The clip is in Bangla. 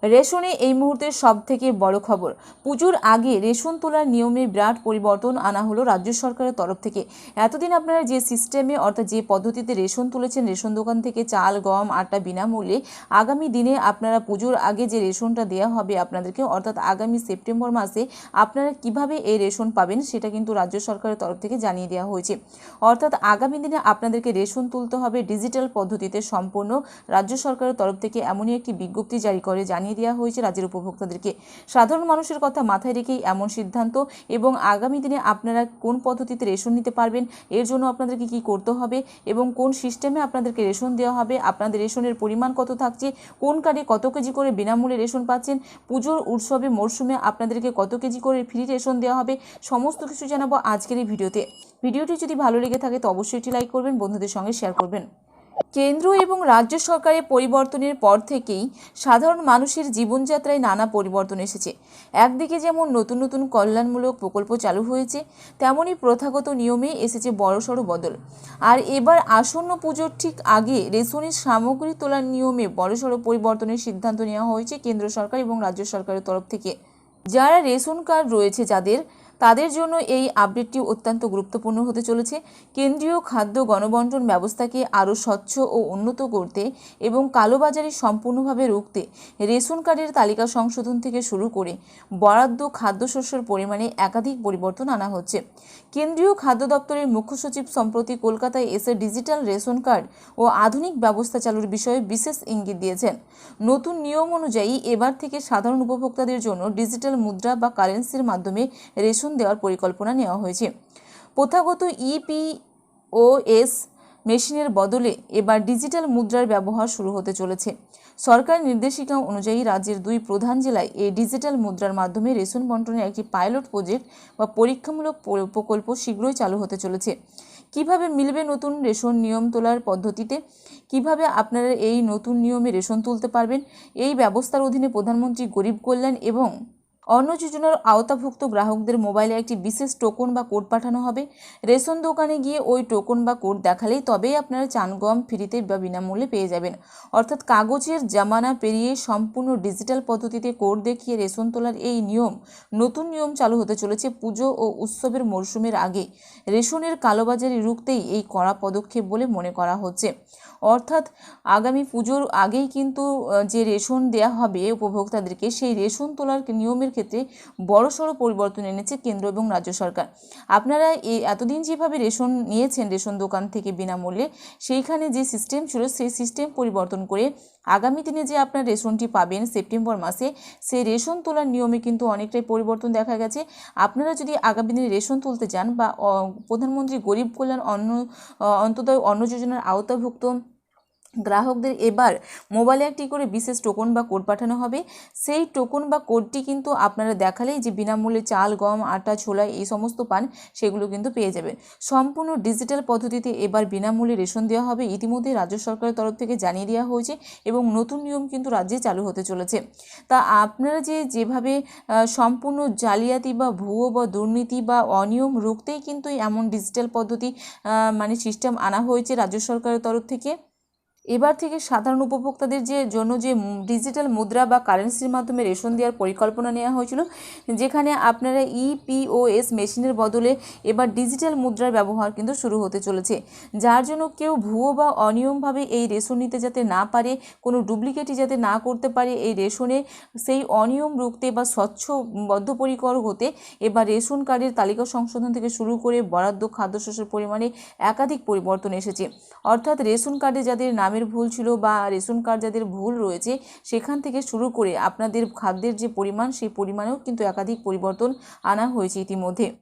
রেশনে এই মুহূর্তের সবথেকে বড় খবর, পুজোর আগে রেশন তোলার নিয়মে বিরাট পরিবর্তন আনা হলো রাজ্য সরকারের তরফ থেকে। এতদিন আপনারা যে সিস্টেমে অর্থাৎ যে পদ্ধতিতে রেশন তুলেছেন, রেশন দোকান থেকে চাল, গম, আটা বিনামূল্যে, আগামী দিনে আপনারা পুজোর আগে যে রেশনটা দেওয়া হবে আপনাদেরকে, অর্থাৎ আগামী সেপ্টেম্বর মাসে আপনারা কিভাবে এই রেশন পাবেন সেটা কিন্তু রাজ্য সরকারের তরফ থেকে জানিয়ে দেওয়া হয়েছে। অর্থাৎ আগামী দিনে আপনাদেরকে রেশন তুলতে হবে ডিজিটাল পদ্ধতিতে সম্পূর্ণ। রাজ্য সরকারের তরফ থেকে এমনই একটি বিজ্ঞপ্তি জারি করে জানিয়ে দেওয়া হয়েছে রাজ্যের উপভোক্তাদেরকে। সাধারণ মানুষের কথা মাথায় রেখেই এমন সিদ্ধান্ত। এবং আগামী দিনে আপনারা কোন পদ্ধতিতে রেশন নিতে পারবেন, এর জন্য আপনাদেরকে কি করতে হবে এবং কোন সিস্টেমে আপনাদেরকে রেশন দেওয়া হবে, আপনাদের রেশনের পরিমাণ কত থাকছে, কোন কার্ডে কত কেজি করে বিনামূল্যে রেশন পাচ্ছেন, পুজোর উৎসবে মরশুমে আপনাদেরকে কত কেজি করে ফ্রি রেশন দেওয়া হবে, সমস্ত কিছু জানাবো আজকের এই ভিডিওতে। ভিডিওটি যদি ভালো লেগে থাকে তো অবশ্যই একটি লাইক করবেন, বন্ধুদের সঙ্গে শেয়ার করবেন। কেন্দ্র এবং রাজ্য সরকারের পরিবর্তনের পর থেকেই সাধারণ মানুষের জীবনযাত্রায় নানা পরিবর্তন এসেছে। একদিকে যেমন নতুন নতুন কল্যাণমূলক প্রকল্প চালু হয়েছে, তেমনই প্রথাগত নিয়মে এসেছে বড়সড় বদল। আর এবার আসন্ন পুজোর ঠিক আগে রেশনের সামগ্রী তোলার নিয়মে বড়সড় পরিবর্তনের সিদ্ধান্ত নেওয়া হয়েছে কেন্দ্র সরকার এবং রাজ্য সরকারের তরফ থেকে। যারা রেশন কার্ড রয়েছে তাদের জন্য এই আপডেটটি অত্যন্ত গুরুত্বপূর্ণ হতে চলেছে। কেন্দ্রীয় খাদ্য গণবন্টন ব্যবস্থাকে আরও স্বচ্ছ ও উন্নত করতে এবং কালোবাজারি সম্পূর্ণভাবে রুখতে রেশন কার্ডের তালিকা সংশোধন থেকে শুরু করে বরাদ্দ খাদ্যশস্যের পরিমাণে একাধিক পরিবর্তন আনা হচ্ছে। কেন্দ্রীয় খাদ্য দপ্তরের মুখ্য সচিব সম্প্রতি কলকাতায় এসে ডিজিটাল রেশন কার্ড ও আধুনিক ব্যবস্থা চালুর বিষয়ে বিশেষ ইঙ্গিত দিয়েছেন। নতুন নিয়ম অনুযায়ী এবার থেকে সাধারণ উপভোক্তাদের জন্য ডিজিটাল মুদ্রা বা কারেন্সির মাধ্যমে রেশন দেওয়ার পরিকল্পনা নেওয়া হয়েছে। প্রথাগত ইপিওএস মেশিনের বদলে এবার ডিজিটাল মুদ্রার ব্যবহার শুরু হতে চলেছে। সরকারের নির্দেশিকা অনুযায়ী রাজ্যের 2 প্রধান জেলায় এই ডিজিটাল মুদ্রার মাধ্যমে রেশন বন্টনের একটি পাইলট প্রজেক্ট বা পরীক্ষামূলক প্রকল্প শীঘ্রই চালু হতে চলেছে। কিভাবে মিলবে নতুন রেশন নিয়ম তোলার পদ্ধতিতে, কিভাবে আপনারা এই নতুন নিয়মে রেশন তুলতে পারবেন, এই ব্যবস্থার অধীনে প্রধানমন্ত্রী গরিব কল্যাণ এবং অন্ন যোজনার আওতাভুক্ত গ্রাহকদের মোবাইলে একটি বিশেষ টোকন বা কোড পাঠানো হবে। রেশন দোকানে গিয়ে ওই টোকন বা কোড দেখালেই তবেই আপনারা চাল গম ফ্রিতে বা বিনামূল্যে পেয়ে যাবেন। অর্থাৎ কাগজের জামানা পেরিয়ে সম্পূর্ণ ডিজিটাল পদ্ধতিতে কোড দেখিয়ে রেশন তোলার এই নতুন নিয়ম চালু হতে চলেছে পুজো ও উৎসবের মরশুমের আগে। রেশনের কালোবাজারি রুখতেই এই কড়া পদক্ষেপ বলে মনে করা হচ্ছে। অর্থাৎ আগামী পুজোর আগেই কিন্তু যে রেশন দেয়া হবে উপভোক্তাদেরকে, সেই রেশন তোলার নিয়মের ক্ষেত্রে বড়সড় পরিবর্তন এনেছে কেন্দ্র এবং রাজ্য সরকার। আপনারা এতদিন যেভাবে রেশন নিয়েছেন রেশন দোকান থেকে বিনামূল্যে, সেইখানে যে সিস্টেম ছিল সেই সিস্টেম পরিবর্তন করে আগামী দিনে যে আপনার রেশনটি পাবেন সেপ্টেম্বর মাসে, সেই রেশন তোলার নিয়মে কিন্তু অনেকটাই পরিবর্তন দেখা গেছে। আপনারা যদি আগামী দিনে রেশন তুলতে চান বা প্রধানমন্ত্রী গরিব কল্যাণ অন্তোদয় অন্ন যোজনার আওতাভুক্ত গ্রাহকদের এবার মোবাইলে একটি করে বিশেষ টোকন বা কোড পাঠানো হবে। সেই টোকন বা কোডটি কিন্তু আপনারা দেখালেই যে বিনামূল্যে চাল, গম, আটা, ছোলা এই সমস্ত পান সেগুলো কিন্তু পেয়ে যাবেন। সম্পূর্ণ ডিজিটাল পদ্ধতিতে এবার বিনামূল্যে রেশন দেওয়া হবে। ইতিমধ্যে রাজ্য সরকারের তরফ থেকে জানিয়ে দেওয়া হয়েছে এবং নতুন নিয়ম কিন্তু রাজ্যে চালু হতে চলেছে। তা আপনারা যেভাবে সম্পূর্ণ জালিয়াতি বা ভুয়ো বা দুর্নীতি বা অনিয়ম রুখতেই কিন্তু এমন ডিজিটাল পদ্ধতি সিস্টেম আনা হয়েছে রাজ্য সরকারের তরফ থেকে। এবার থেকে সাধারণ উপভোক্তাদের জন্য যে ডিজিটাল মুদ্রা বা কারেন্সির মাধ্যমে রেশন দেওয়ার পরিকল্পনা নেওয়া হয়েছিল, যেখানে আপনারা ইপিওএস মেশিনের বদলে এবার ডিজিটাল মুদ্রার ব্যবহার কিন্তু শুরু হতে চলেছে, যার জন্য কেউ ভুয়ো বা অনিয়মভাবে এই রেশন নিতে যাতে না পারে, কোনো ডুপ্লিকেটই যাতে না করতে পারে এই রেশনে, সেই অনিয়ম রুখতে বা স্বচ্ছ বদ্ধপরিকর হতে এবার রেশন কার্ডের তালিকা সংশোধন থেকে শুরু করে বরাদ্দ খাদ্যশস্যের পরিমাণে একাধিক পরিবর্তন এসেছে। অর্থাৎ রেশন কার্ডে যাদের নামের ভুল ছিল বা রেশন কার্ড যাদের ভুল রয়েছে, সেখান থেকে শুরু করে আপনাদের খাদ্যের যে পরিমাণ সেই পরিমাণেও কিন্তু একাধিক পরিবর্তন আনা হয়েছে ইতিমধ্যে।